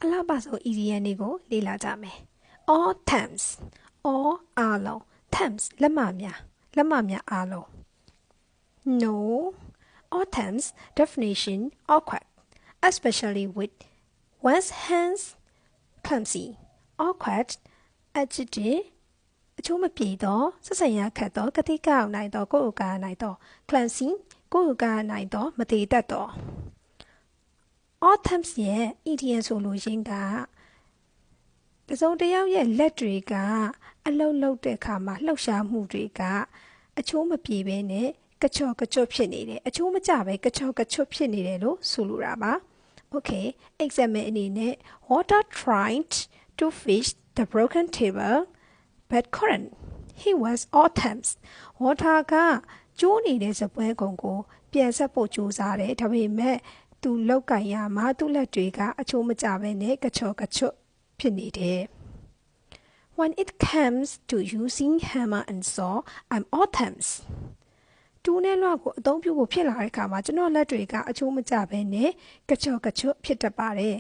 အလှပဆုံး idiom တွေကိုလေ့လာကြမယ် all terms all အားလုံး terms လက်မများအားလုံး no all terms definition awkward especially with one's hands clumsy awkward adjective အချိုးမပြေသောဆက်ဆံရခက်သောကတိကောက်နိုင်သောကိုယ်ကာနိုင်သော clumsy ကိုယ်ကာနိုင်သောမတည်တတ်သော all terms ရဲ့ idiom ဆိုလိုရင်းကတစုံတစ်ယောက်ရဲ့လက်တွေကအလုပ်လုပ်တဲ့အခါမှာလှုပ်ရှားမှုတွေကအချိုးမပြေဘဲနဲ့ကချော့ကချွတ်ဖြစ်နေတယ်အချိုးမကျပဲကချော့ကချွတ်ဖြစ်နေတယ်လို့ဆိုလိုတာပါ Okay example အနေနဲ့ Walter tried to fix the broken table but couldn't he was all terms Walter ကကျိုးနေတဲ့စပွဲကုံကိုပြန်ဆက်ဖို့ကြိုးစားတယ်ဒါပေမဲ့သူလောက်ကင်ရမှာသူ့လက်တွေကအချိုးမကျပဲနဲ့ကချော့ကချွတ်ဖြစ်နေတယ် When it comes to using hammer and saw I'm all terms တူနဲ့လွှတ်ကိုအသုံးပြုဖို့ဖြစ်လာတဲ့အခါမှာကျွန်တော်လက်တွေကအချိုးမကျပဲနဲ့ကချော့ကချွတ်ဖြစ်တတ်ပါတယ်